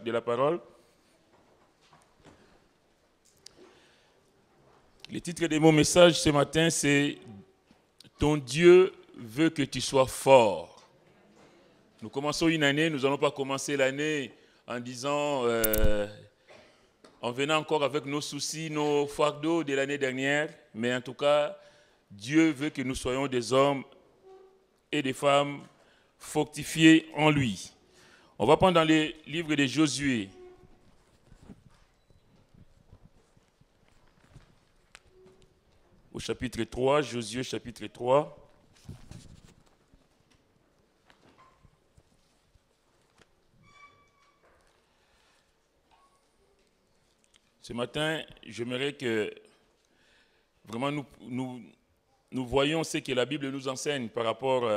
de la parole. Le titre de mon message ce matin, c'est « Ton Dieu veut que tu sois fort ». Nous commençons une année, nous n'allons pas commencer l'année en disant, en venant encore avec nos soucis, nos fardeaux de l'année dernière, mais en tout cas, Dieu veut que nous soyons des hommes et des femmes fortifiés en lui. On va prendre dans le livre de Josué. Au chapitre 3, Josué chapitre 3. Ce matin, j'aimerais que vraiment nous voyions ce que la Bible nous enseigne par rapport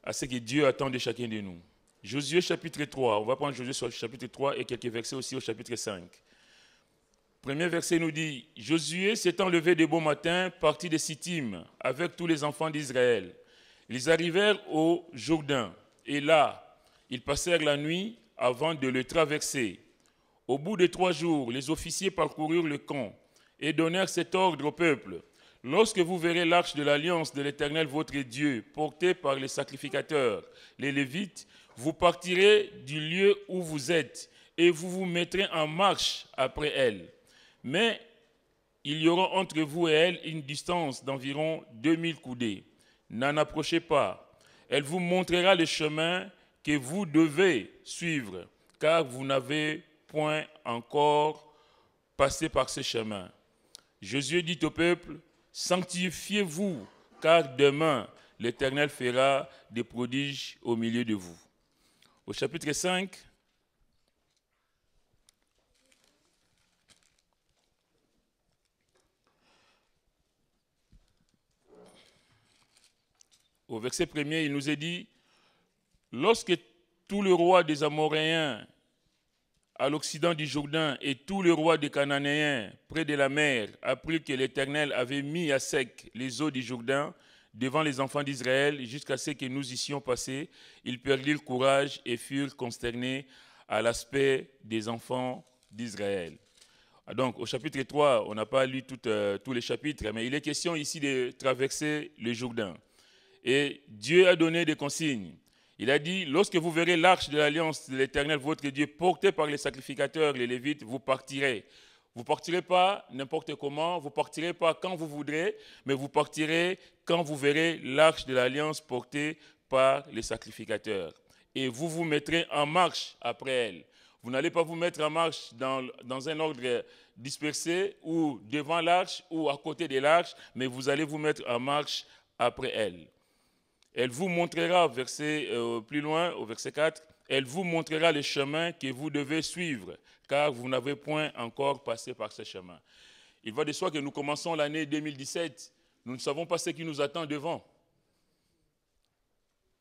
à ce que Dieu attend de chacun de nous. Josué chapitre 3, on va prendre Josué sur le chapitre 3 et quelques versets aussi au chapitre 5. Premier verset nous dit, « Josué s'étant levé de bon matin, partit de Sittim avec tous les enfants d'Israël. Ils arrivèrent au Jourdain, et là, ils passèrent la nuit avant de le traverser. Au bout de 3 jours, les officiers parcoururent le camp et donnèrent cet ordre au peuple. Lorsque vous verrez l'arche de l'alliance de l'Éternel votre Dieu, portée par les sacrificateurs, les Lévites, vous partirez du lieu où vous êtes et vous vous mettrez en marche après elle. Mais il y aura entre vous et elle une distance d'environ 2000 coudées. N'en approchez pas. Elle vous montrera le chemin que vous devez suivre, car vous n'avez point encore passé par ce chemin. » Josué dit au peuple, « Sanctifiez-vous, car demain l'Éternel fera des prodiges au milieu de vous. » Au chapitre 5, au verset 1er, il nous est dit, « Lorsque tout le roi des Amoréens à l'occident du Jourdain et tout le roi des Cananéens près de la mer apprirent que l'Éternel avait mis à sec les eaux du Jourdain devant les enfants d'Israël jusqu'à ce que nous y passés, ils perdirent le courage et furent consternés à l'aspect des enfants d'Israël. » Donc au chapitre 3, on n'a pas lu tous les chapitres, mais il est question ici de traverser le Jourdain. Et Dieu a donné des consignes. Il a dit, lorsque vous verrez l'arche de l'alliance de l'Éternel, votre Dieu, portée par les sacrificateurs, les Lévites, vous partirez. Vous ne partirez pas n'importe comment, vous ne partirez pas quand vous voudrez, mais vous partirez quand vous verrez l'arche de l'alliance portée par les sacrificateurs. Et vous vous mettrez en marche après elle. Vous n'allez pas vous mettre en marche dans un ordre dispersé ou devant l'arche ou à côté de l'arche, mais vous allez vous mettre en marche après elle. Elle vous montrera, plus loin, au verset 4, elle vous montrera le chemin que vous devez suivre, car vous n'avez point encore passé par ce chemin. Il va de soi que nous commençons l'année 2017, nous ne savons pas ce qui nous attend devant.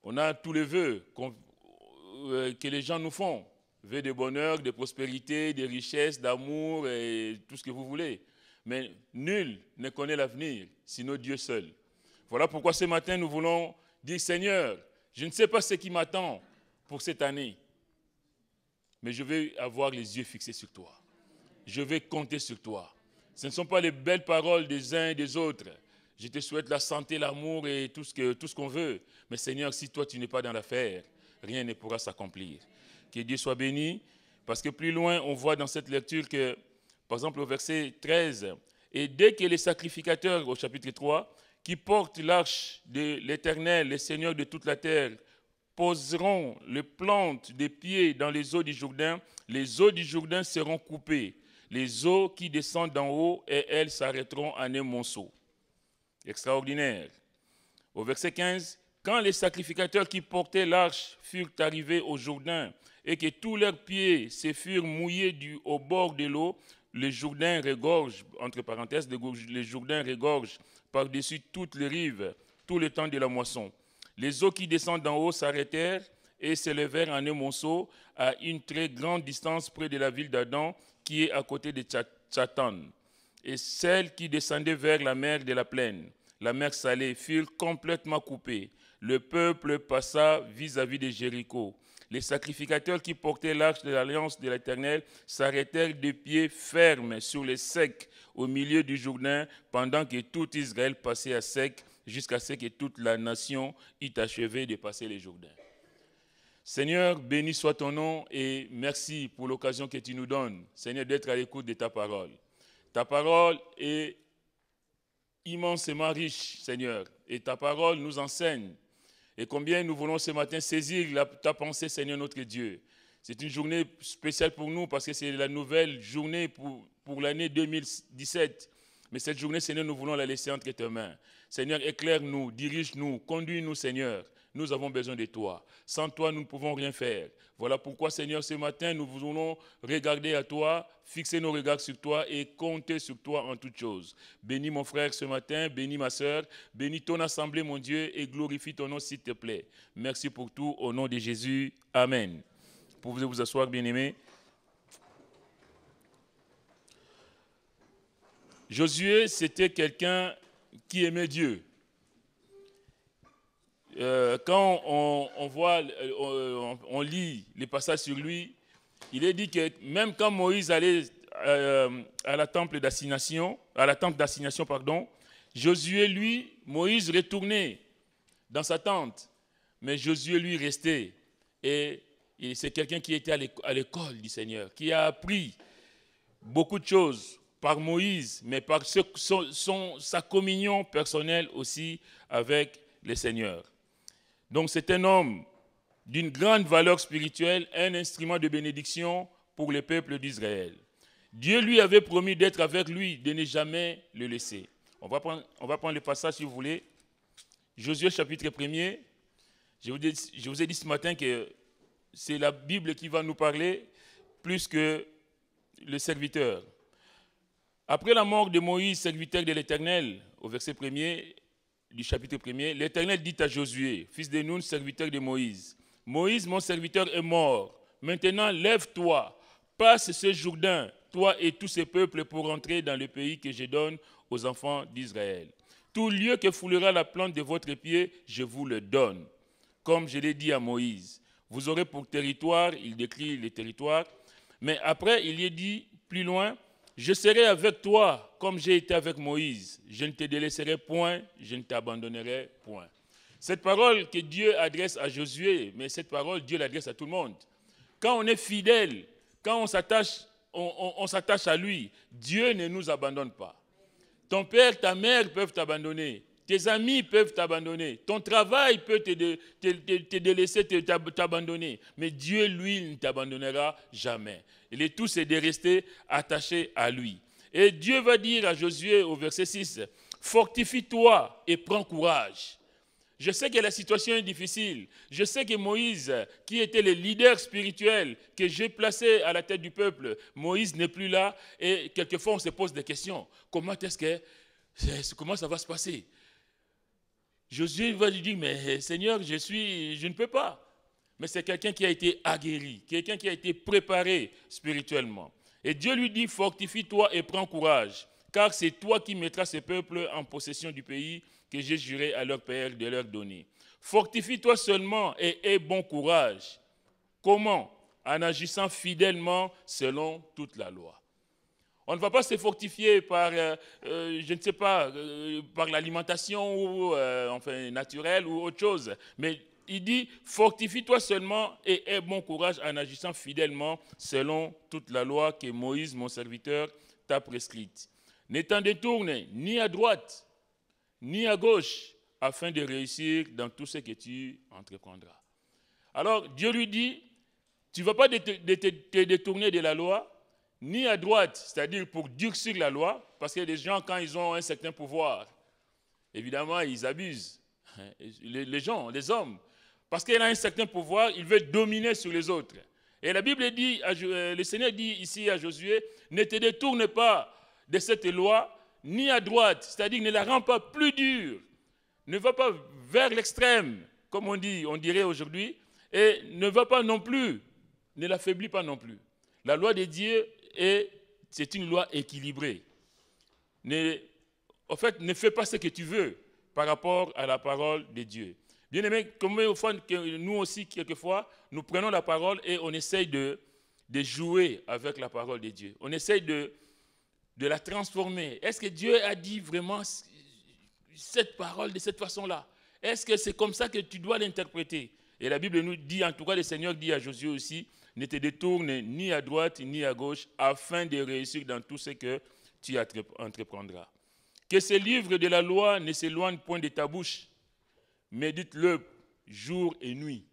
On a tous les vœux que les gens nous font, vœux de bonheur, de prospérité, de richesse, d'amour et tout ce que vous voulez. Mais nul ne connaît l'avenir, sinon Dieu seul. Voilà pourquoi ce matin nous voulons dire, Seigneur, je ne sais pas ce qui m'attend pour cette année, mais je vais avoir les yeux fixés sur toi. Je vais compter sur toi. Ce ne sont pas les belles paroles des uns et des autres. Je te souhaite la santé, l'amour et tout ce qu'on veut. Mais Seigneur, si toi tu n'es pas dans l'affaire, rien ne pourra s'accomplir. Que Dieu soit béni, parce que plus loin, on voit dans cette lecture que, par exemple au verset 13, « Et dès que les sacrificateurs, au chapitre 3, qui portent l'arche de l'Éternel, le Seigneur de toute la terre, poseront les plantes des pieds dans les eaux du Jourdain, les eaux du Jourdain seront coupées, les eaux qui descendent d'en haut, et elles s'arrêteront en un monceau. » Extraordinaire. Au verset 15, « Quand les sacrificateurs qui portaient l'arche furent arrivés au Jourdain, et que tous leurs pieds se furent mouillés au bord de l'eau, le Jourdain regorge, entre parenthèses, le Jourdain regorge par-dessus toutes les rives, tout le temps de la moisson. Les eaux qui descendent d'en haut s'arrêtèrent et s'élevèrent en un monceau à une très grande distance près de la ville d'Adam, qui est à côté de Tchatan. Et celles qui descendaient vers la mer de la plaine, la mer Salée, furent complètement coupées. Le peuple passa vis-à-vis de Jéricho. Les sacrificateurs qui portaient l'arche de l'alliance de l'Éternel s'arrêtèrent de pied ferme sur les secs au milieu du Jourdain, pendant que tout Israël passait à sec, jusqu'à ce que toute la nation eût achevé de passer le Jourdain. Seigneur, béni soit ton nom et merci pour l'occasion que tu nous donnes, Seigneur, d'être à l'écoute de ta parole. Ta parole est immensément riche, Seigneur, et ta parole nous enseigne. Et combien nous voulons ce matin saisir ta pensée, Seigneur notre Dieu. C'est une journée spéciale pour nous parce que c'est la nouvelle journée pour l'année 2017. Mais cette journée, Seigneur, nous voulons la laisser entre tes mains. Seigneur, éclaire-nous, dirige-nous, conduis-nous, Seigneur. Nous avons besoin de toi. Sans toi, nous ne pouvons rien faire. Voilà pourquoi, Seigneur, ce matin, nous voulons regarder à toi, fixer nos regards sur toi et compter sur toi en toutes choses. Bénis mon frère ce matin, bénis ma soeur, bénis ton assemblée, mon Dieu, et glorifie ton nom, s'il te plaît. Merci pour tout, au nom de Jésus. Amen. Pouvez vous asseoir, bien-aimés. Josué, c'était quelqu'un qui aimait Dieu. Quand on lit les passages sur lui, il est dit que même quand Moïse allait à la tente d'assignation, Josué, lui, Moïse retournait dans sa tente, mais Josué, lui, restait. Et c'est quelqu'un qui était à l'école du Seigneur, qui a appris beaucoup de choses par Moïse, mais par sa communion personnelle aussi avec le Seigneur. Donc c'est un homme d'une grande valeur spirituelle, un instrument de bénédiction pour le peuple d'Israël. Dieu lui avait promis d'être avec lui, de ne jamais le laisser. On va prendre le passage si vous voulez. Josué chapitre 1er. Je vous ai dit ce matin que c'est la Bible qui va nous parler plus que le serviteur. Après la mort de Moïse, serviteur de l'Éternel, au verset 1er du chapitre 1er, l'Éternel dit à Josué, fils de Nun, serviteur de Moïse, « Moïse, mon serviteur, est mort. Maintenant, lève-toi, passe ce Jourdain, toi et tous ces peuples, pour entrer dans le pays que je donne aux enfants d'Israël. Tout lieu que foulera la plante de votre pied, je vous le donne. Comme je l'ai dit à Moïse, vous aurez pour territoire, il décrit les territoires, mais après, il y est dit plus loin, je serai avec toi comme j'ai été avec Moïse. Je ne te délaisserai point, je ne t'abandonnerai point. » Cette parole que Dieu adresse à Josué, mais cette parole, Dieu l'adresse à tout le monde. Quand on est fidèle, quand on s'attache à lui, Dieu ne nous abandonne pas. Ton père, ta mère peuvent t'abandonner. Tes amis peuvent t'abandonner. Ton travail peut te délaisser, t'abandonner. Mais Dieu, lui, ne t'abandonnera jamais. Il est tout, c'est de rester attaché à lui. Et Dieu va dire à Josué au verset 6, « Fortifie-toi et prends courage. » Je sais que la situation est difficile. Je sais que Moïse, qui était le leader spirituel que j'ai placé à la tête du peuple, Moïse n'est plus là. Et quelquefois, on se pose des questions. Comment ça va se passer? Josué va lui dire, mais Seigneur, je ne peux pas. Mais c'est quelqu'un qui a été aguerri, quelqu'un qui a été préparé spirituellement. Et Dieu lui dit, fortifie-toi et prends courage, car c'est toi qui mettras ce peuple en possession du pays que j'ai juré à leur père de leur donner. Fortifie-toi seulement et aie bon courage. Comment? En agissant fidèlement selon toute la loi. On ne va pas se fortifier par, par l'alimentation ou naturelle ou autre chose. Mais il dit, fortifie-toi seulement et aie bon courage en agissant fidèlement selon toute la loi que Moïse, mon serviteur, t'a prescrite. Ne t'en détourne ni à droite, ni à gauche, afin de réussir dans tout ce que tu entreprendras. Alors, Dieu lui dit, tu ne vas pas te détourner de la loi, ni à droite, c'est-à-dire pour durcir la loi, parce que les gens, quand ils ont un certain pouvoir, évidemment, ils abusent. Les gens, les hommes, parce qu'il a un certain pouvoir, il veut dominer sur les autres. Et la Bible dit, le Seigneur dit ici à Josué, ne te détourne pas de cette loi, ni à droite, c'est-à-dire ne la rends pas plus dure, ne va pas vers l'extrême, comme on dirait aujourd'hui, et ne va pas non plus, ne l'affaiblis pas non plus. La loi de Dieu, c'est une loi équilibrée. En fait, ne fais pas ce que tu veux par rapport à la parole de Dieu. Bien-aimés, comme nous aussi, quelquefois, nous prenons la parole et on essaye de jouer avec la parole de Dieu. On essaye de la transformer. Est-ce que Dieu a dit vraiment cette parole de cette façon-là? Est-ce que c'est comme ça que tu dois l'interpréter? Et la Bible nous dit, en tout cas le Seigneur dit à Josué aussi, ne te détourne ni à droite ni à gauche afin de réussir dans tout ce que tu entreprendras. Que ce livre de la loi ne s'éloigne point de ta bouche. Médite-le jour et nuit.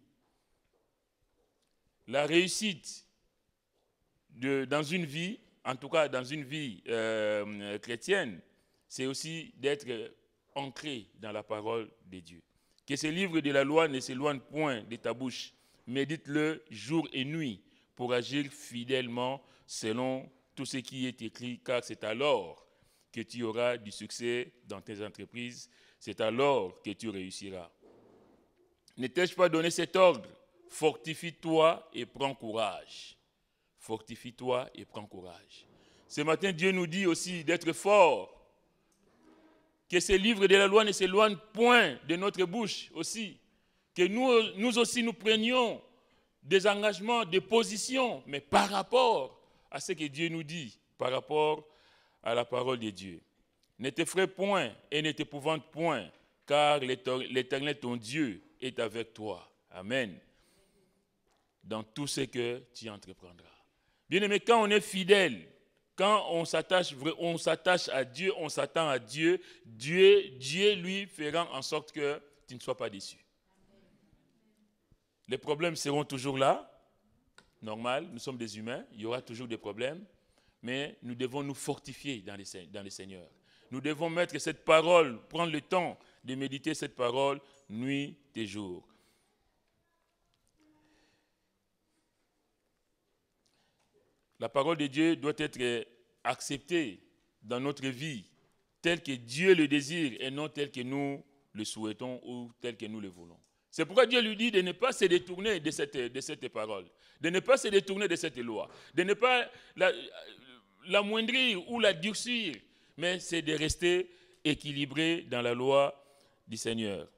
La réussite dans une vie, en tout cas dans une vie chrétienne, c'est aussi d'être ancré dans la parole de Dieu. Que ce livre de la loi ne s'éloigne point de ta bouche. Médite-le jour et nuit pour agir fidèlement selon tout ce qui est écrit, car c'est alors que tu auras du succès dans tes entreprises, c'est alors que tu réussiras. Ne t'ai-je pas donné cet ordre? Fortifie-toi et prends courage. Fortifie-toi et prends courage. Ce matin, Dieu nous dit aussi d'être fort. Que ce livre de la loi ne s'éloigne point de notre bouche aussi. Que nous aussi nous prenions des engagements, des positions, mais par rapport à ce que Dieu nous dit, par rapport à la parole de Dieu. Ne t'effraie point et ne t'épouvante point, car l'Éternel ton Dieu est avec toi. Amen. Dans tout ce que tu entreprendras. Bien-aimé, quand on est fidèle, quand on s'attache à Dieu, on s'attend à Dieu, Dieu lui fera en sorte que tu ne sois pas déçu. Les problèmes seront toujours là, normal, nous sommes des humains, il y aura toujours des problèmes, mais nous devons nous fortifier dans le Seigneur. Nous devons mettre cette parole, prendre le temps de méditer cette parole nuit et jour. La parole de Dieu doit être acceptée dans notre vie, telle que Dieu le désire et non telle que nous le souhaitons ou telle que nous le voulons. C'est pourquoi Dieu lui dit de ne pas se détourner de cette parole, de ne pas se détourner de cette loi, de ne pas l'amoindrir ou la durcir, mais c'est de rester équilibré dans la loi du Seigneur.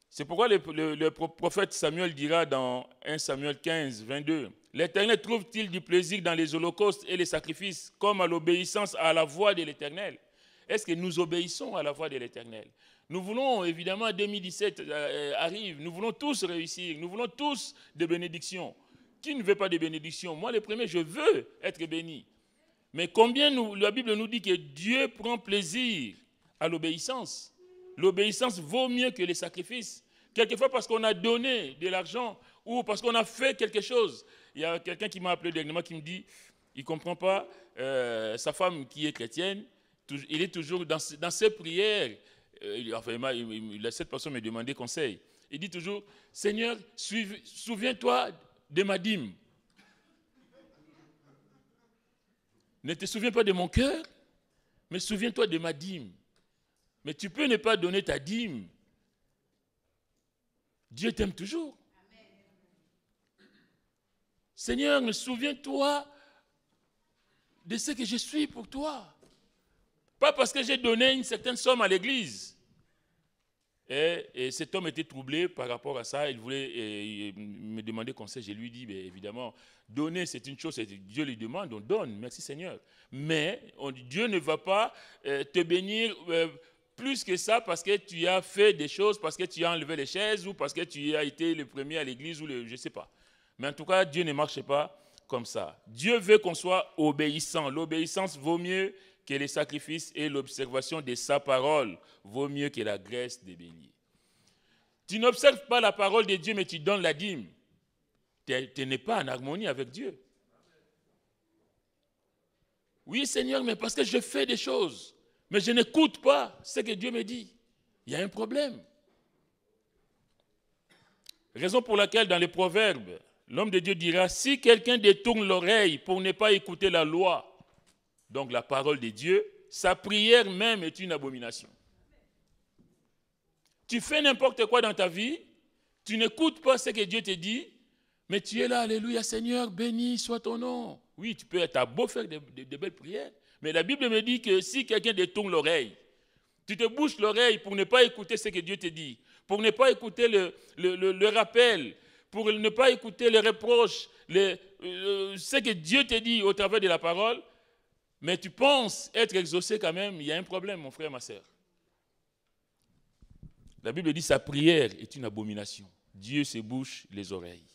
C'est pourquoi le prophète Samuel dira dans 1 Samuel 15, 22, « L'Éternel trouve-t-il du plaisir dans les holocaustes et les sacrifices, comme à l'obéissance à la voix de l'Éternel » Est-ce que nous obéissons à la voix de l'Éternel? Nous voulons, évidemment, 2017 arrive, nous voulons tous réussir, nous voulons tous des bénédictions. Qui ne veut pas de bénédictions? Moi, le premier, je veux être béni. Mais combien la Bible nous dit que Dieu prend plaisir à l'obéissance? L'obéissance vaut mieux que les sacrifices. Quelquefois parce qu'on a donné de l'argent ou parce qu'on a fait quelque chose. Il y a quelqu'un qui m'a appelé dernièrement qui me dit, il ne comprend pas, sa femme qui est chrétienne, il est toujours dans ses prières. Cette personne me demandait conseil. Il dit toujours, Seigneur, souviens-toi de ma dîme. Ne te souviens pas de mon cœur, mais souviens-toi de ma dîme. Mais tu peux ne pas donner ta dîme. Dieu t'aime toujours. Amen. Seigneur, souviens-toi de ce que je suis pour toi. Pas parce que j'ai donné une certaine somme à l'église. Et cet homme était troublé par rapport à ça. Il voulait me demander conseil. Je lui dis, évidemment, donner c'est une chose. Dieu lui demande, on donne. Merci Seigneur. Mais Dieu ne va pas te bénir plus que ça parce que tu as fait des choses, parce que tu as enlevé les chaises ou parce que tu as été le premier à l'église ou je ne sais pas. Mais en tout cas, Dieu ne marche pas comme ça. Dieu veut qu'on soit obéissant. L'obéissance vaut mieux que les sacrifices et l'observation de sa parole vaut mieux que la graisse des béliers. Tu n'observes pas la parole de Dieu, mais tu donnes la dîme. Tu n'es pas en harmonie avec Dieu. Oui, Seigneur, mais parce que je fais des choses, mais je n'écoute pas ce que Dieu me dit. Il y a un problème. Raison pour laquelle, dans les Proverbes, l'homme de Dieu dira, si quelqu'un détourne l'oreille pour ne pas écouter la loi, donc la parole de Dieu, sa prière même est une abomination. Tu fais n'importe quoi dans ta vie, tu n'écoutes pas ce que Dieu te dit, mais tu es là, alléluia Seigneur, béni soit ton nom. Oui, tu peux être beau faire de belles prières, mais la Bible me dit que si quelqu'un détourne l'oreille, tu te bouches l'oreille pour ne pas écouter ce que Dieu te dit, pour ne pas écouter le rappel, pour ne pas écouter les reproches, ce que Dieu te dit au travers de la parole, mais tu penses être exaucé quand même, il y a un problème, mon frère, ma soeur. La Bible dit sa prière est une abomination. Dieu se bouche les oreilles.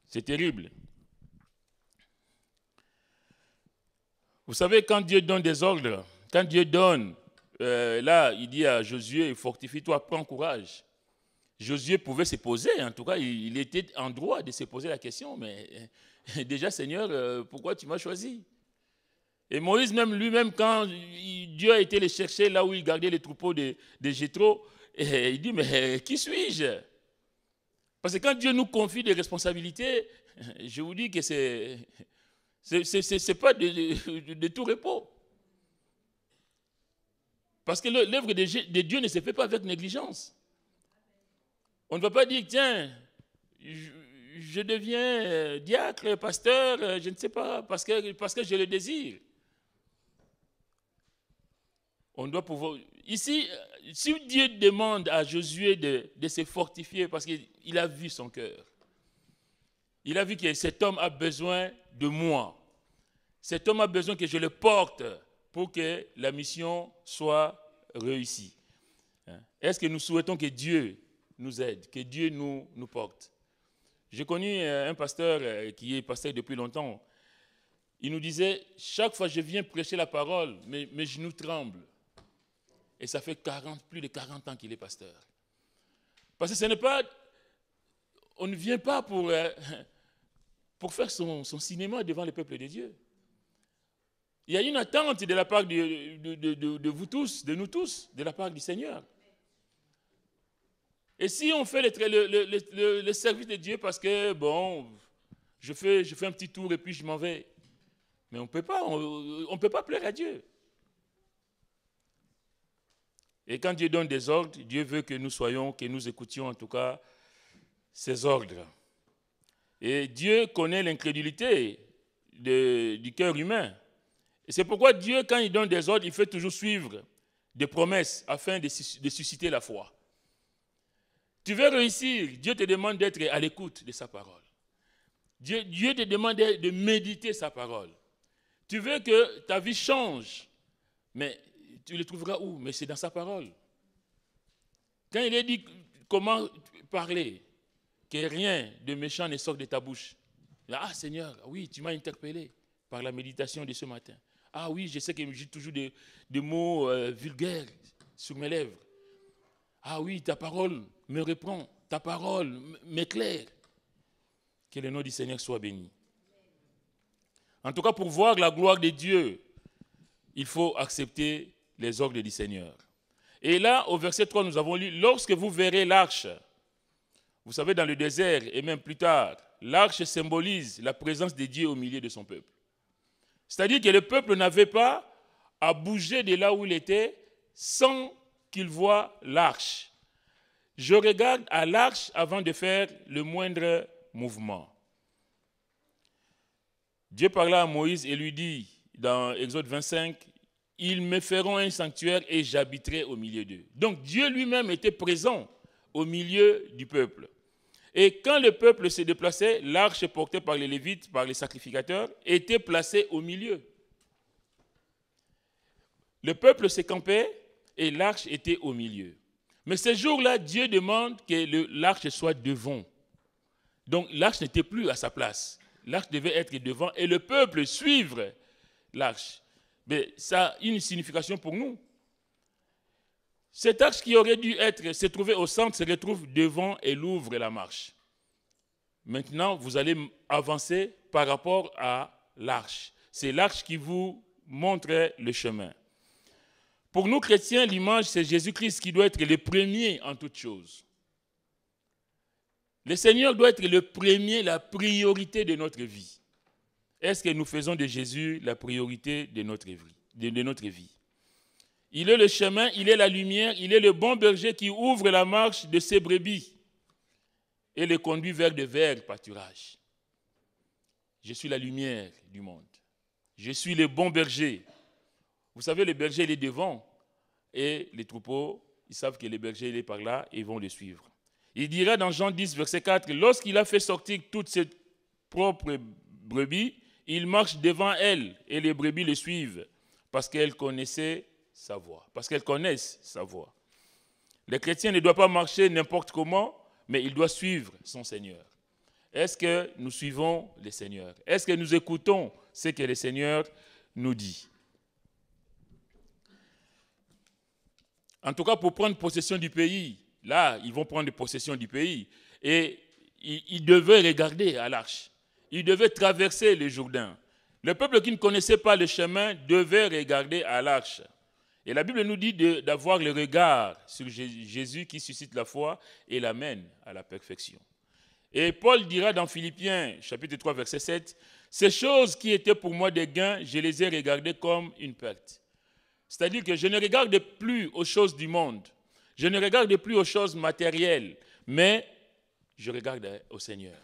C'est terrible. Vous savez, quand Dieu donne des ordres, quand Dieu donne, là, il dit à Josué, fortifie-toi, prends courage. Josué pouvait se poser, en tout cas, il était en droit de se poser la question, mais déjà, Seigneur, pourquoi tu m'as choisi? Et Moïse, même lui-même, quand Dieu a été le chercher là où il gardait les troupeaux de Jéthro, il dit, mais qui suis-je? Parce que quand Dieu nous confie des responsabilités, je vous dis que c'est pas de tout repos. Parce que l'œuvre de Dieu ne se fait pas avec négligence. On ne va pas dire, tiens, je deviens diacre, pasteur, je ne sais pas, parce que je le désire. On doit pouvoir... Ici, si Dieu demande à Josué de se fortifier, parce qu'il a vu son cœur, il a vu que cet homme a besoin de moi. Cet homme a besoin que je le porte pour que la mission soit réussie. Est-ce que nous souhaitons que Dieu nous aide, que Dieu nous porte? J'ai connu un pasteur qui est pasteur depuis longtemps. Il nous disait, chaque fois que je viens prêcher la parole, mes genoux tremblent. Et ça fait plus de 40 ans qu'il est pasteur. Parce que ce n'est pas... On ne vient pas pour faire son cinéma devant le peuple de Dieu. Il y a une attente de la part de vous tous, de nous tous, de la part du Seigneur. Et si on fait le service de Dieu parce que, bon, je fais un petit tour et puis je m'en vais. Mais on ne peut pas plaire à Dieu. Et quand Dieu donne des ordres, Dieu veut que nous écoutions en tout cas ses ordres. Et Dieu connaît l'incrédulité du cœur humain. Et c'est pourquoi Dieu, quand il donne des ordres, il fait toujours suivre des promesses afin de susciter la foi. Tu veux réussir, Dieu te demande d'être à l'écoute de sa parole. Dieu te demande de méditer sa parole. Tu veux que ta vie change, mais tu le trouveras où? Mais c'est dans sa parole. Quand il est dit comment parler, que rien de méchant ne sort de ta bouche. Ah Seigneur, oui, tu m'as interpellé par la méditation de ce matin. Ah oui, je sais que j'ai toujours des mots vulgaires sur mes lèvres. Ah oui, ta parole me reprend, ta parole m'éclaire. Que le nom du Seigneur soit béni. En tout cas, pour voir la gloire de Dieu, il faut accepter les ordres du Seigneur. Et là, au verset 3, nous avons lu, lorsque vous verrez l'arche, vous savez, dans le désert et même plus tard, l'arche symbolise la présence de Dieu au milieu de son peuple. C'est-à-dire que le peuple n'avait pas à bouger de là où il était sans qu'il voie l'arche. Je regarde à l'arche avant de faire le moindre mouvement. Dieu parla à Moïse et lui dit, dans Exode 25, « Ils me feront un sanctuaire et j'habiterai au milieu d'eux. » Donc Dieu lui-même était présent au milieu du peuple. Et quand le peuple se déplaçait, l'arche portée par les Lévites, par les sacrificateurs, était placée au milieu. Le peuple se campait et l'arche était au milieu. Mais ce jour-là, Dieu demande que l'arche soit devant. Donc l'arche n'était plus à sa place. L'arche devait être devant et le peuple suivre l'arche. Mais ça a une signification pour nous. Cet arche qui aurait dû se trouver au centre se retrouve devant et l'ouvre la marche. Maintenant, vous allez avancer par rapport à l'arche. C'est l'arche qui vous montre le chemin. Pour nous chrétiens, l'image, c'est Jésus-Christ qui doit être le premier en toutes choses. Le Seigneur doit être le premier, la priorité de notre vie. Est-ce que nous faisons de Jésus la priorité de notre vie? Il est le chemin, il est la lumière, il est le bon berger qui ouvre la marche de ses brebis et les conduit vers de verts pâturages. Je suis la lumière du monde. Je suis le bon berger. Vous savez, le berger, il est devant et les troupeaux, ils savent que le berger il est par là et ils vont le suivre. Il dira dans Jean 10, verset 4, lorsqu'il a fait sortir toutes ses propres brebis, il marche devant elles et les brebis le suivent parce qu'elles connaissaient sa voix. Parce qu'elles connaissent sa voix. Le chrétien ne doit pas marcher n'importe comment, mais il doit suivre son Seigneur. Est-ce que nous suivons le Seigneur? Est-ce que nous écoutons ce que le Seigneur nous dit? En tout cas, pour prendre possession du pays, là, ils vont prendre possession du pays. Et ils devaient regarder à l'arche. Ils devaient traverser le Jourdain. Le peuple qui ne connaissait pas le chemin devait regarder à l'arche. Et la Bible nous dit d'avoir le regard sur Jésus qui suscite la foi et l'amène à la perfection. Et Paul dira dans Philippiens, chapitre 3, verset 7, « Ces choses qui étaient pour moi des gains, je les ai regardées comme une perte. » C'est-à-dire que je ne regarde plus aux choses du monde. Je ne regarde plus aux choses matérielles, mais je regarde au Seigneur.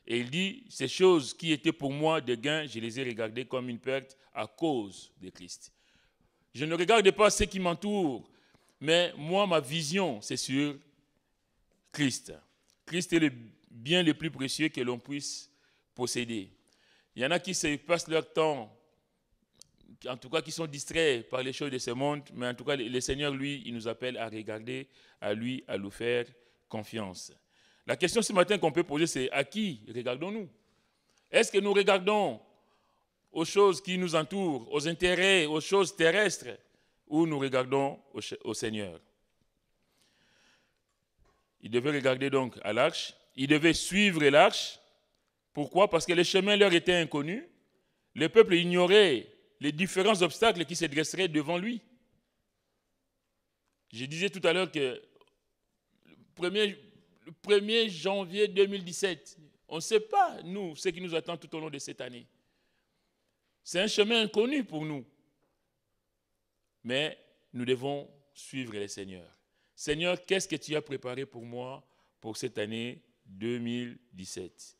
Et il dit, ces choses qui étaient pour moi des gains, je les ai regardées comme une perte à cause de Christ. Je ne regarde pas ce qui m'entoure, mais moi, ma vision, c'est sur Christ. Christ est le bien le plus précieux que l'on puisse posséder. Il y en a qui se passent leur temps, en tout cas qui sont distraits par les choses de ce monde, mais en tout cas, le Seigneur, lui, il nous appelle à regarder à lui, à lui faire confiance. La question ce matin qu'on peut poser, c'est à qui regardons-nous? Est-ce que nous regardons aux choses qui nous entourent, aux intérêts, aux choses terrestres, ou nous regardons au Seigneur? Ils devaient regarder donc à l'arche, ils devaient suivre l'arche. Pourquoi? Parce que le chemin leur était inconnu. Le peuple ignorait les différents obstacles qui se dresseraient devant lui. Je disais tout à l'heure que le 1er janvier 2017, on ne sait pas, nous, ce qui nous attend tout au long de cette année. C'est un chemin inconnu pour nous. Mais nous devons suivre le Seigneur. Seigneur, qu'est-ce que tu as préparé pour moi pour cette année 2017?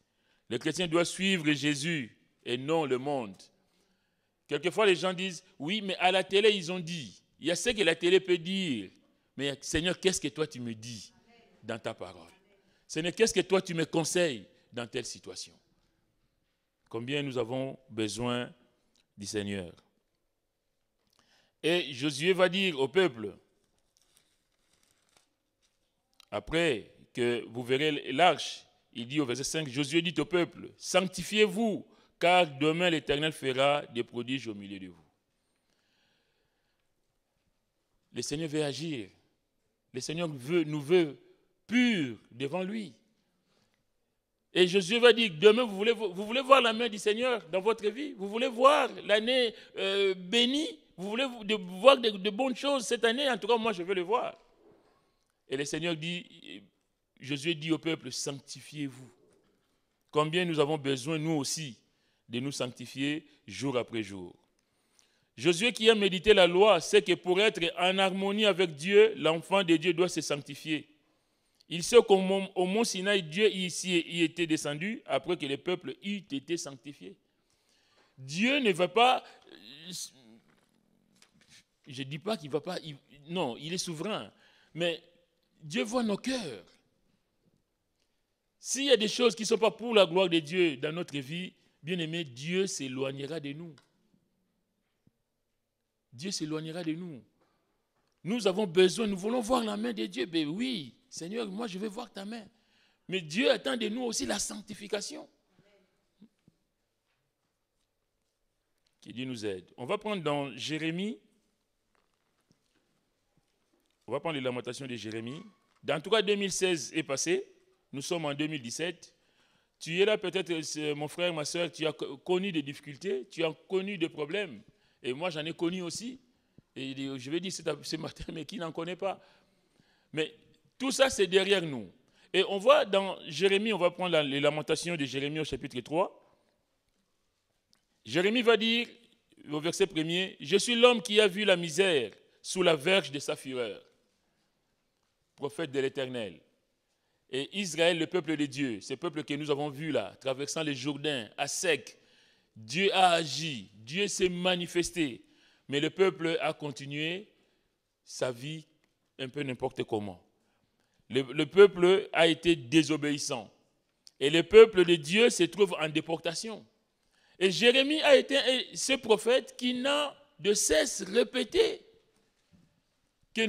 Le chrétien doit suivre Jésus et non le monde. Quelquefois, les gens disent, oui, mais à la télé, ils ont dit. Il y a ce que la télé peut dire. Mais Seigneur, qu'est-ce que toi tu me dis dans ta parole? Seigneur, qu'est-ce que toi tu me conseilles dans telle situation? Combien nous avons besoin du Seigneur. Et Josué va dire au peuple, après que vous verrez l'arche, il dit au verset 5, Josué dit au peuple, sanctifiez-vous, car demain l'Éternel fera des prodiges au milieu de vous. Le Seigneur veut agir. Le Seigneur nous veut purs devant lui. Et Josué va dire, demain vous voulez voir la main du Seigneur dans votre vie? Vous voulez voir l'année bénie? Vous voulez voir de bonnes choses cette année? En tout cas, moi je veux le voir. Et le Seigneur dit, Josué dit au peuple, sanctifiez-vous. Combien nous avons besoin, nous aussi, de nous sanctifier jour après jour. Josué qui a médité la loi sait que pour être en harmonie avec Dieu, l'enfant de Dieu doit se sanctifier. Il sait qu'au mont Sinaï, Dieu y était descendu après que le peuple eût été sanctifié. Dieu ne va pas... Je ne dis pas qu'il ne va pas... Non, il est souverain. Mais Dieu voit nos cœurs. S'il y a des choses qui ne sont pas pour la gloire de Dieu dans notre vie, bien aimé, Dieu s'éloignera de nous. Dieu s'éloignera de nous. Nous avons besoin, nous voulons voir la main de Dieu. Ben oui, Seigneur, moi je veux voir ta main. Mais Dieu attend de nous aussi la sanctification. Que Dieu nous aide. On va prendre dans Jérémie. On va prendre les lamentations de Jérémie. En tout cas, 2016 est passé. Nous sommes en 2017. Tu es là peut-être, mon frère, ma soeur, tu as connu des difficultés, tu as connu des problèmes. Et moi, j'en ai connu aussi. Et je vais dire ce matin, mais qui n'en connaît pas? Mais tout ça, c'est derrière nous. Et on voit dans Jérémie, on va prendre les lamentations de Jérémie au chapitre 3. Jérémie va dire, au verset 1er, « Je suis l'homme qui a vu la misère sous la verge de sa fureur. » Prophète de l'Éternel. Et Israël, le peuple de Dieu, ce peuple que nous avons vu là, traversant les Jourdains, à sec, Dieu a agi, Dieu s'est manifesté, mais le peuple a continué sa vie un peu n'importe comment. Le peuple a été désobéissant. Et le peuple de Dieu se trouve en déportation. Et Jérémie a été ce prophète qui n'a de cesse répété que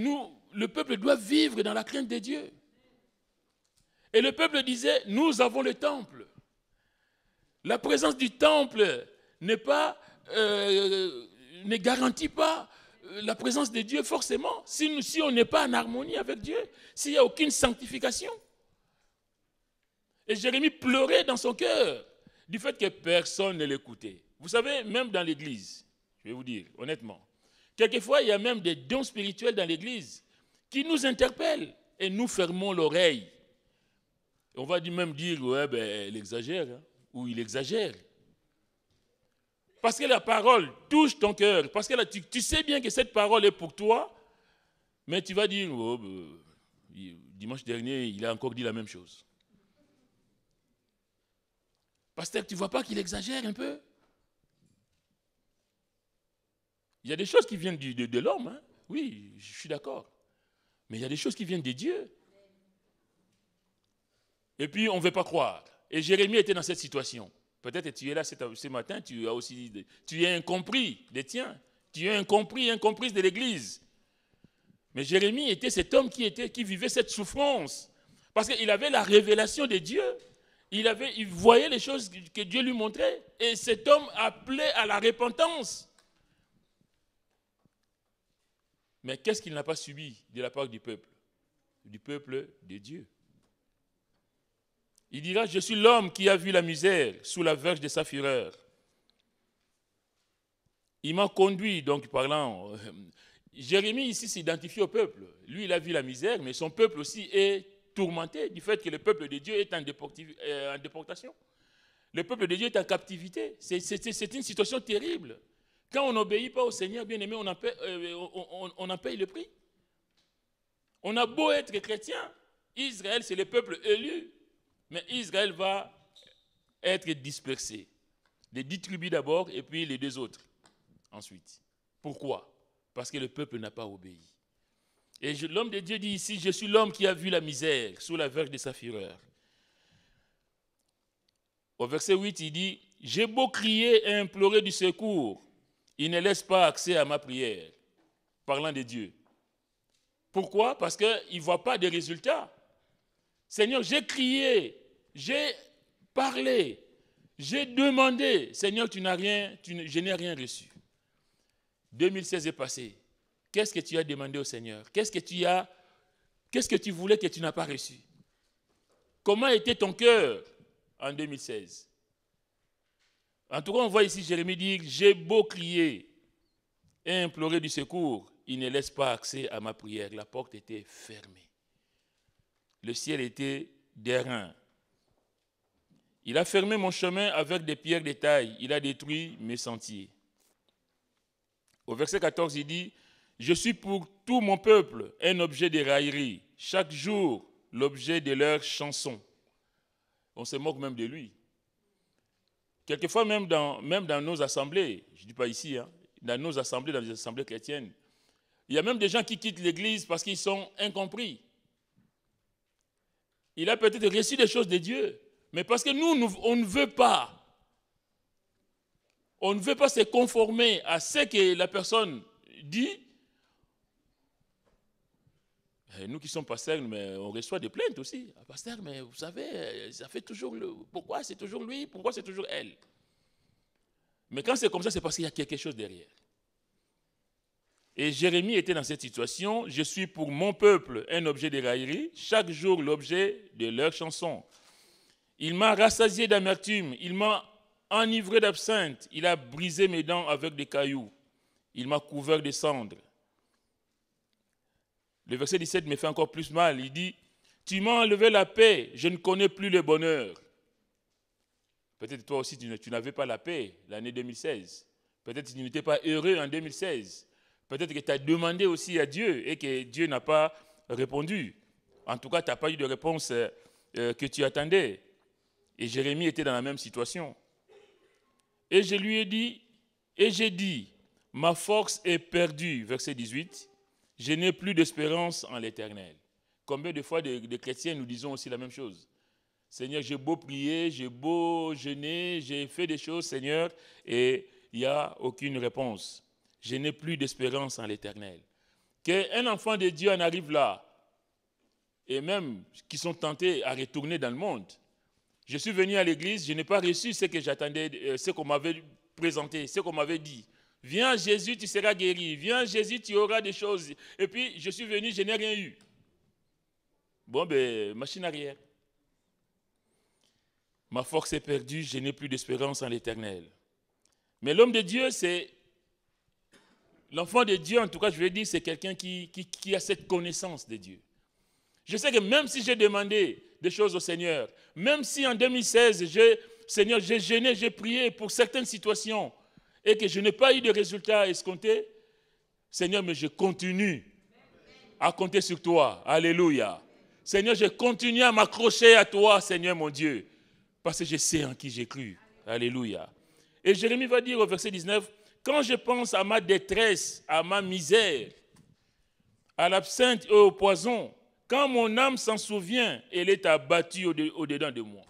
le peuple doit vivre dans la crainte de Dieu. Et le peuple disait, nous avons le temple. La présence du temple ne garantit pas la présence de Dieu forcément. Si on n'est pas en harmonie avec Dieu, s'il n'y a aucune sanctification. Et Jérémie pleurait dans son cœur du fait que personne ne l'écoutait. Vous savez, même dans l'église, je vais vous dire honnêtement, quelquefois il y a même des dons spirituels dans l'église qui nous interpellent et nous fermons l'oreille. On va même dire, ouais, ben, elle exagère, hein, ou il exagère. Parce que la parole touche ton cœur, parce que tu sais bien que cette parole est pour toi, mais tu vas dire, oh, dimanche dernier, il a encore dit la même chose. Pasteur, tu ne vois pas qu'il exagère un peu? Il y a des choses qui viennent de l'homme, hein? Oui, je suis d'accord. Mais il y a des choses qui viennent de Dieu. Et puis, on ne veut pas croire. Et Jérémie était dans cette situation. Peut-être que tu es là ce matin, tu es incompris des tiens. Tu es incomprise de l'Église. Mais Jérémie était cet homme qui vivait cette souffrance. Parce qu'il avait la révélation de Dieu. Il voyait les choses que Dieu lui montrait. Et cet homme appelait à la repentance. Mais qu'est-ce qu'il n'a pas subi de la part du peuple? Du peuple de Dieu. Il dira, je suis l'homme qui a vu la misère sous la verge de sa fureur. Il m'a conduit, donc parlant, Jérémie ici s'identifie au peuple. Lui, il a vu la misère, mais son peuple aussi est tourmenté du fait que le peuple de Dieu est en déportation. Le peuple de Dieu est en captivité. C'est une situation terrible. Quand on n'obéit pas au Seigneur, bien aimé, on en paye le prix. On a beau être chrétien, Israël, c'est le peuple élu. Mais Israël va être dispersé. Les 10 tribus d'abord et puis les 2 autres ensuite. Pourquoi? Parce que le peuple n'a pas obéi. Et l'homme de Dieu dit ici, je suis l'homme qui a vu la misère sous la verge de sa fureur. Au verset 8, il dit, j'ai beau crier et implorer du secours, il ne laisse pas accès à ma prière. Parlant de Dieu. Pourquoi? Parce qu'il ne voit pas de résultats. Seigneur, j'ai crié, j'ai parlé, j'ai demandé. Seigneur, je n'ai rien reçu. 2016 est passé. Qu'est-ce que tu as demandé au Seigneur? Qu'est-ce que tu voulais que tu n'as pas reçu? Comment était ton cœur en 2016? En tout cas, on voit ici Jérémie dire, j'ai beau crier et implorer du secours, il ne laisse pas accès à ma prière. La porte était fermée. Le ciel était d'airain. Il a fermé mon chemin avec des pierres de taille. Il a détruit mes sentiers. Au verset 14, il dit, je suis pour tout mon peuple un objet de raillerie. Chaque jour, l'objet de leur chanson. On se moque même de lui. Quelquefois, même dans nos assemblées, je ne dis pas ici, hein, dans nos assemblées, dans les assemblées chrétiennes, il y a même des gens qui quittent l'église parce qu'ils sont incompris. Il a peut-être reçu des choses de Dieu, mais parce que nous, on ne veut pas. On ne veut pas se conformer à ce que la personne dit. Et nous qui sommes pasteurs, mais on reçoit des plaintes aussi. Pasteur, mais vous savez, ça fait toujours pourquoi c'est toujours lui, pourquoi c'est toujours elle? Mais quand c'est comme ça, c'est parce qu'il y a quelque chose derrière. Et Jérémie était dans cette situation. Je suis pour mon peuple un objet de raillerie, chaque jour l'objet de leur chanson. Il m'a rassasié d'amertume, il m'a enivré d'absinthe, il a brisé mes dents avec des cailloux, il m'a couvert de cendres. Le verset 17 me fait encore plus mal. Il dit, tu m'as enlevé la paix, je ne connais plus le bonheur. Peut-être toi aussi, tu n'avais pas la paix l'année 2016. Peut-être que tu n'étais pas heureux en 2016. Peut-être que tu as demandé aussi à Dieu et que Dieu n'a pas répondu. En tout cas, tu n'as pas eu de réponse que tu attendais. Et Jérémie était dans la même situation. Et je lui ai dit, et j'ai dit, ma force est perdue, verset 18. je n'ai plus d'espérance en l'Éternel. Combien de fois des chrétiens nous disons aussi la même chose? Seigneur, j'ai beau prier, j'ai beau jeûner, j'ai fait des choses, Seigneur, et il n'y a aucune réponse. Je n'ai plus d'espérance en l'Éternel. Qu'un enfant de Dieu en arrive là, et même qui sont tentés à retourner dans le monde. Je suis venu à l'église, je n'ai pas reçu ce que j'attendais, ce qu'on m'avait présenté, ce qu'on m'avait dit. Viens Jésus, tu seras guéri. Viens Jésus, tu auras des choses. Et puis, je suis venu, je n'ai rien eu. Bon, ben, machine arrière. Ma force est perdue, je n'ai plus d'espérance en l'Éternel. Mais l'homme de Dieu, c'est... L'enfant de Dieu, en tout cas, je vais dire, c'est quelqu'un qui a cette connaissance de Dieu. Je sais que même si j'ai demandé des choses au Seigneur, même si en 2016, Seigneur, j'ai jeûné, j'ai prié pour certaines situations, et que je n'ai pas eu de résultats escomptés, Seigneur, mais je continue à compter sur toi. Alléluia. Seigneur, je continue à m'accrocher à toi, Seigneur mon Dieu, parce que je sais en qui j'ai cru. Alléluia. Et Jérémie va dire au verset 19, « Quand je pense à ma détresse, à ma misère, à l'absinthe et au poison, quand mon âme s'en souvient, elle est abattue au-dedans de moi. »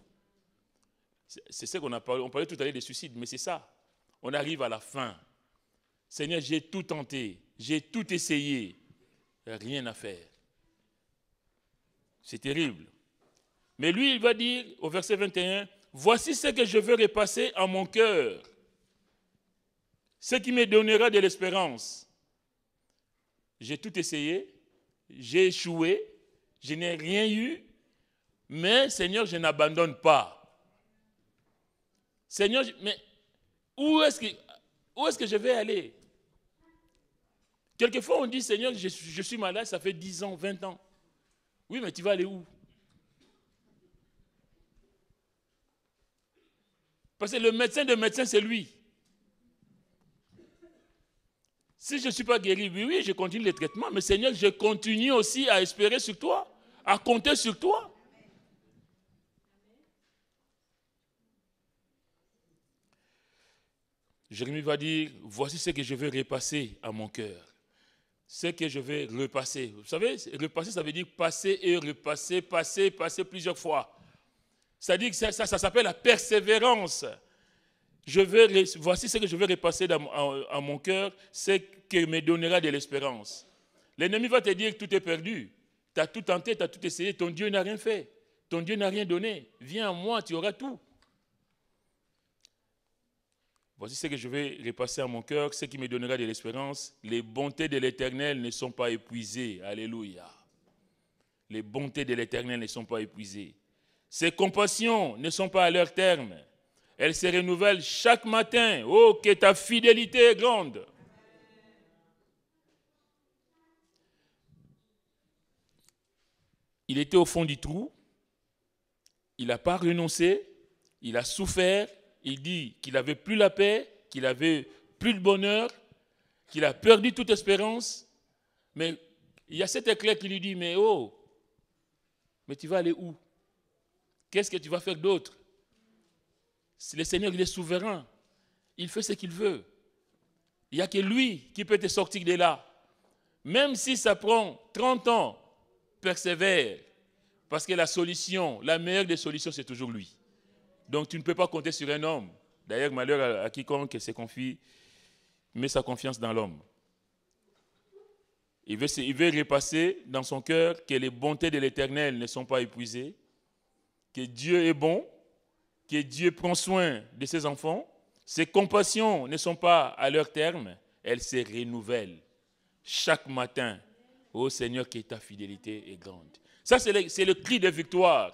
C'est ce qu'on a parlé. On parlait tout à l'heure des suicides, mais c'est ça. On arrive à la fin. Seigneur, j'ai tout tenté, j'ai tout essayé, rien à faire. C'est terrible. Mais lui, il va dire au verset 21, « Voici ce que je veux repasser en mon cœur, ce qui me donnera de l'espérance. J'ai tout essayé, j'ai échoué, je n'ai rien eu, mais Seigneur, je n'abandonne pas. Seigneur, mais où est-ce que je vais aller? Quelquefois, on dit, Seigneur, je suis malade, ça fait 10 ans, 20 ans. Oui, mais tu vas aller où? Parce que le médecin de médecin, c'est lui. Si je ne suis pas guéri, oui, je continue le traitement, mais Seigneur, je continue aussi à espérer sur toi, à compter sur toi. Jérémie va dire, voici ce que je vais repasser à mon cœur. Ce que je vais repasser. Vous savez, repasser, ça veut dire passer et repasser, passer plusieurs fois. Ça dit que ça s'appelle la persévérance. Voici ce que je vais repasser à mon cœur, ce qui me donnera de l'espérance. L'ennemi va te dire que tout est perdu. Tu as tout tenté, tu as tout essayé, ton Dieu n'a rien fait. Ton Dieu n'a rien donné. Viens à moi, tu auras tout. Voici ce que je vais repasser à mon cœur, ce qui me donnera de l'espérance. Les bontés de l'Éternel ne sont pas épuisées. Alléluia. Les bontés de l'Éternel ne sont pas épuisées. Ses compassions ne sont pas à leur terme. Elles se renouvellent chaque matin. Oh, que ta fidélité est grande. Il était au fond du trou. Il n'a pas renoncé. Il a souffert. Il dit qu'il n'avait plus la paix, qu'il n'avait plus de bonheur, qu'il a perdu toute espérance. Mais il y a cet éclair qui lui dit, mais oh, mais tu vas aller où? Qu'est-ce que tu vas faire d'autre? Le Seigneur, il est souverain. Il fait ce qu'il veut. Il n'y a que lui qui peut te sortir de là. Même si ça prend 30 ans, persévère. Parce que la solution, la meilleure des solutions, c'est toujours lui. Donc tu ne peux pas compter sur un homme. D'ailleurs, malheur à quiconque se confie, met sa confiance dans l'homme. Il veut repasser dans son cœur que les bontés de l'Éternel ne sont pas épuisées, que Dieu est bon, que Dieu prend soin de ses enfants, ses compassions ne sont pas à leur terme, elles se renouvellent chaque matin. Ô Seigneur, que ta fidélité est grande. Ça, c'est le cri de victoire.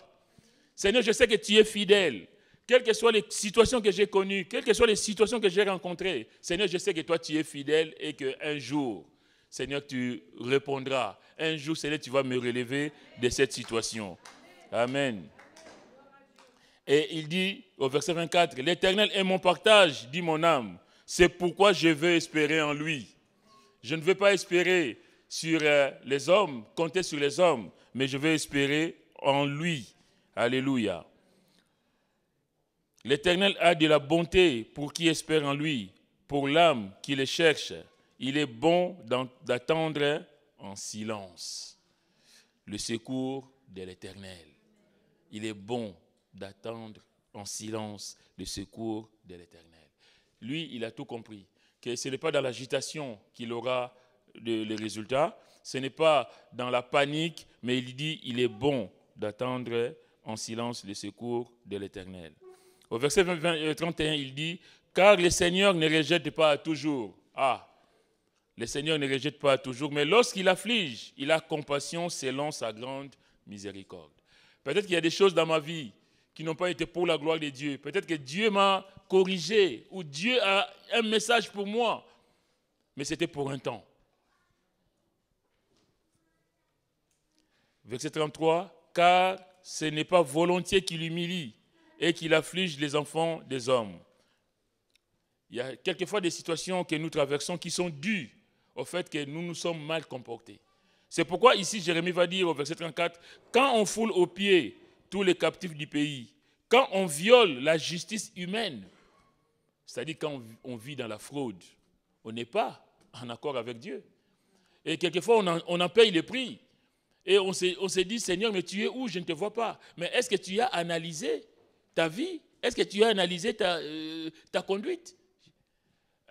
Seigneur, je sais que tu es fidèle. Quelles que soient les situations que j'ai connues, quelles que soient les situations que j'ai rencontrées, Seigneur, je sais que toi, tu es fidèle et qu'un jour, Seigneur, tu répondras. Un jour, Seigneur, tu vas me relever de cette situation. Amen. Et il dit au verset 24, « L'Éternel est mon partage, dit mon âme. C'est pourquoi je veux espérer en lui. » Je ne veux pas espérer sur les hommes, compter sur les hommes, mais je veux espérer en lui. Alléluia. L'Éternel a de la bonté pour qui espère en lui, pour l'âme qui le cherche. Il est bon d'attendre en silence le secours de l'Éternel. Il est bon d'attendre en silence le secours de l'Éternel. Lui, il a tout compris. Que ce n'est pas dans l'agitation qu'il aura les résultats. Ce n'est pas dans la panique, mais il dit il est bon d'attendre en silence le secours de l'Éternel. Au verset 31, il dit « Car le Seigneur ne rejette pas toujours. » Ah, le Seigneur ne rejette pas toujours, mais lorsqu'il afflige, il a compassion selon sa grande miséricorde. Peut-être qu'il y a des choses dans ma vie qui n'ont pas été pour la gloire de Dieu. Peut-être que Dieu m'a corrigé ou Dieu a un message pour moi, mais c'était pour un temps. Verset 33, « Car ce n'est pas volontiers qu'il humilie et qu'il afflige les enfants des hommes. » Il y a quelquefois des situations que nous traversons qui sont dues au fait que nous nous sommes mal comportés. C'est pourquoi ici Jérémie va dire au verset 34, « Quand on foule aux pieds tous les captifs du pays, quand on viole la justice humaine, c'est-à-dire quand on vit dans la fraude, on n'est pas en accord avec Dieu. Et quelquefois on en paye le prix. Et on se dit, Seigneur, mais tu es où? Je ne te vois pas. Mais est-ce que tu as analysé ta vie? Est-ce que tu as analysé ta conduite?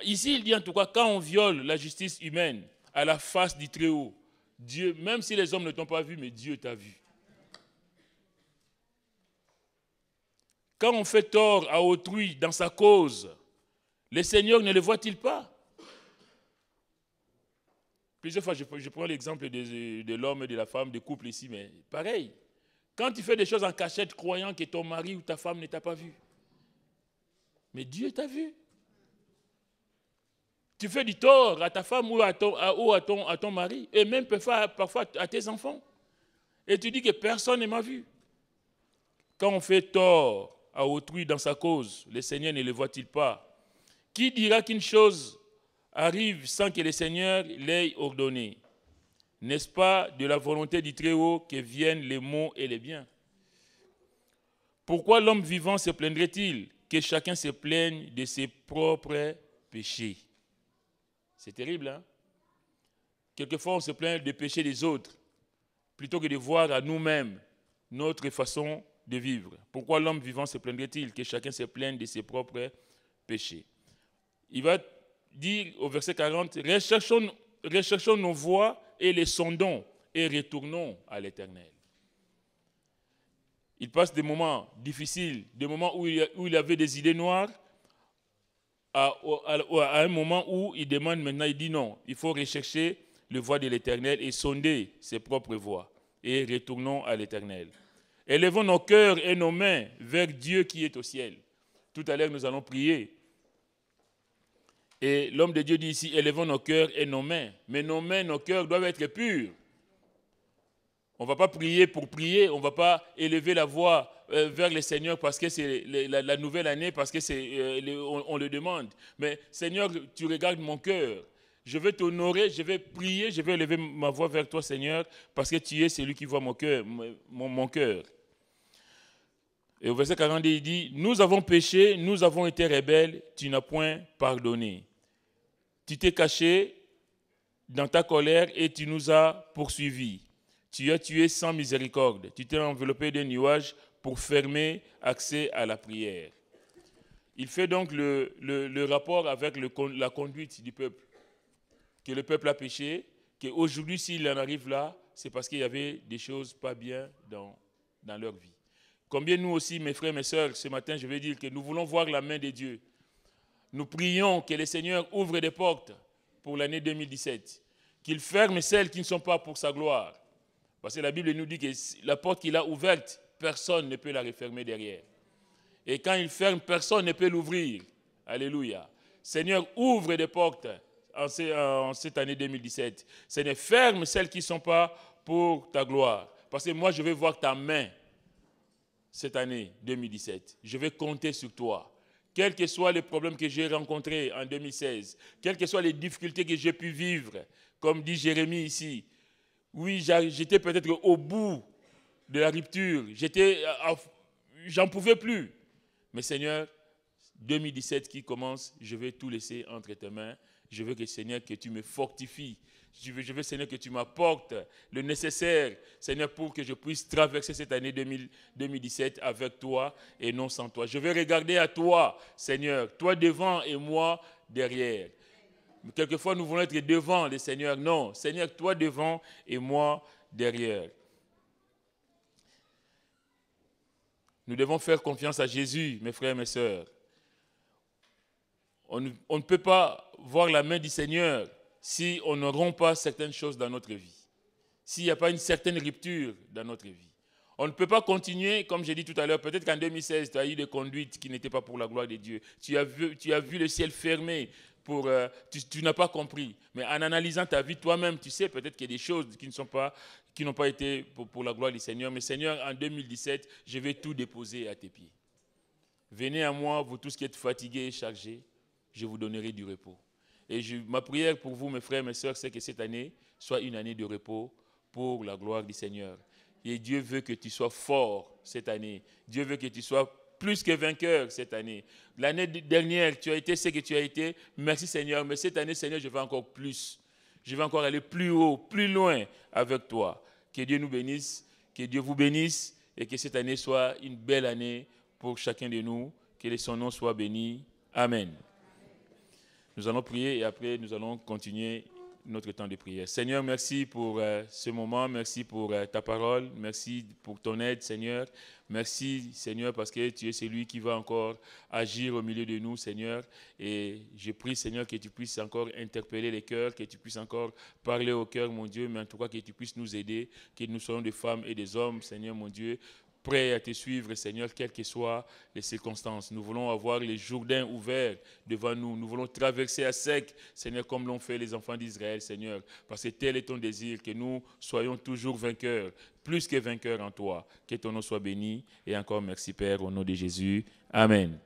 Ici, il dit en tout cas, quand on viole la justice humaine à la face du Très-Haut, Dieu, même si les hommes ne t'ont pas vu, mais Dieu t'a vu. Quand on fait tort à autrui dans sa cause, le Seigneur ne le voit-il pas? Plusieurs fois, je prends l'exemple de l'homme et de la femme, des couples ici, mais pareil. Quand tu fais des choses en cachette, croyant que ton mari ou ta femme ne t'a pas vu, mais Dieu t'a vu. Tu fais du tort à ta femme ou à ton mari, et même parfois à tes enfants. Et tu dis que personne ne m'a vu. Quand on fait tort à autrui dans sa cause, le Seigneur ne le voit-il pas? Qui dira qu'une chose arrive sans que le Seigneur l'ait ordonné? N'est-ce pas de la volonté du Très-Haut que viennent les maux et les biens? Pourquoi l'homme vivant se plaindrait-il que chacun se plaigne de ses propres péchés? C'est terrible, hein? Quelquefois, on se plaint des péchés des autres, plutôt que de voir à nous-mêmes notre façon de vivre. Pourquoi l'homme vivant se plaindrait-il que chacun se plaigne de ses propres péchés? Il va dire au verset 40, recherchons nos voies et les sondons et retournons à l'Éternel. Il passe des moments difficiles, des moments où il avait des idées noires, à un moment où il demande maintenant, il dit non, il faut rechercher le voie de l'Éternel et sonder ses propres voies. Et retournons à l'Éternel. Élevons nos cœurs et nos mains vers Dieu qui est au ciel. Tout à l'heure, nous allons prier. Et l'homme de Dieu dit ici, élevons nos cœurs et nos mains. Mais nos mains, nos cœurs doivent être purs. On ne va pas prier pour prier, on ne va pas élever la voix vers le Seigneur parce que c'est la nouvelle année, parce que on le demande. Mais Seigneur, tu regardes mon cœur. Je vais t'honorer, je vais prier, je vais élever ma voix vers toi, Seigneur, parce que tu es celui qui voit mon cœur, mon cœur. Et au verset 42, il dit, nous avons péché, nous avons été rebelles, tu n'as point pardonné. Tu t'es caché dans ta colère et tu nous as poursuivis. Tu as tué sans miséricorde. Tu t'es enveloppé d'un nuage pour fermer accès à la prière. Il fait donc le rapport avec la conduite du peuple. Que le peuple a péché, qu'aujourd'hui, s'il en arrive là, c'est parce qu'il y avait des choses pas bien dans leur vie. Combien nous aussi, mes frères, mes sœurs, ce matin, je vais dire que nous voulons voir la main de Dieu. Nous prions que le Seigneur ouvre des portes pour l'année 2017, qu'il ferme celles qui ne sont pas pour sa gloire. Parce que la Bible nous dit que la porte qu'il a ouverte, personne ne peut la refermer derrière. Et quand il ferme, personne ne peut l'ouvrir. Alléluia. Seigneur, ouvre des portes en cette année 2017. Seigneur, ferme celles qui ne sont pas pour ta gloire. Parce que moi, je vais voir ta main cette année 2017. Je vais compter sur toi. Quels que soient les problèmes que j'ai rencontrés en 2016, quelles que soient les difficultés que j'ai pu vivre, comme dit Jérémie ici, oui, j'étais peut-être au bout de la rupture, j'en pouvais plus. Mais Seigneur, 2017 qui commence, je vais tout laisser entre tes mains. Je veux que Seigneur, que tu me fortifies. Je veux, Seigneur, que tu m'apportes le nécessaire, Seigneur, pour que je puisse traverser cette année 2017 avec toi et non sans toi. Je veux regarder à toi, Seigneur, toi devant et moi derrière. Quelquefois, nous voulons être devant le Seigneur. Non, Seigneur, toi devant et moi derrière. Nous devons faire confiance à Jésus, mes frères et mes sœurs. On ne peut pas voir la main du Seigneur si on ne rompt pas certaines choses dans notre vie. S'il n'y a pas une certaine rupture dans notre vie. On ne peut pas continuer, comme j'ai dit tout à l'heure, peut-être qu'en 2016, tu as eu des conduites qui n'étaient pas pour la gloire de Dieu. Tu as vu le ciel fermé, tu n'as pas compris. Mais en analysant ta vie toi-même, tu sais peut-être qu'il y a des choses qui n'ont pas été pour la gloire du Seigneur. Mais Seigneur, en 2017, je vais tout déposer à tes pieds. Venez à moi, vous tous qui êtes fatigués et chargés, je vous donnerai du repos. Et ma prière pour vous, mes frères et mes sœurs, c'est que cette année soit une année de repos pour la gloire du Seigneur. Et Dieu veut que tu sois fort cette année. Dieu veut que tu sois plus que vainqueur cette année. L'année dernière, tu as été ce que tu as été. Merci Seigneur. Mais cette année, Seigneur, je vais encore plus. Je vais encore aller plus haut, plus loin avec toi. Que Dieu nous bénisse, que Dieu vous bénisse et que cette année soit une belle année pour chacun de nous. Que son nom soit béni. Amen. Nous allons prier et après nous allons continuer notre temps de prière. Seigneur, merci pour ce moment, merci pour ta parole, merci pour ton aide, Seigneur. Merci, Seigneur, parce que tu es celui qui va encore agir au milieu de nous, Seigneur. Et je prie, Seigneur, que tu puisses encore interpeller les cœurs, que tu puisses encore parler au cœur, mon Dieu, mais en tout cas que tu puisses nous aider, que nous soyons des femmes et des hommes, Seigneur, mon Dieu, prêts à te suivre, Seigneur, quelles que soient les circonstances. Nous voulons avoir les Jourdains ouverts devant nous. Nous voulons traverser à sec, Seigneur, comme l'ont fait les enfants d'Israël, Seigneur. Parce que tel est ton désir, que nous soyons toujours vainqueurs, plus que vainqueurs en toi. Que ton nom soit béni. Et encore merci, Père, au nom de Jésus. Amen.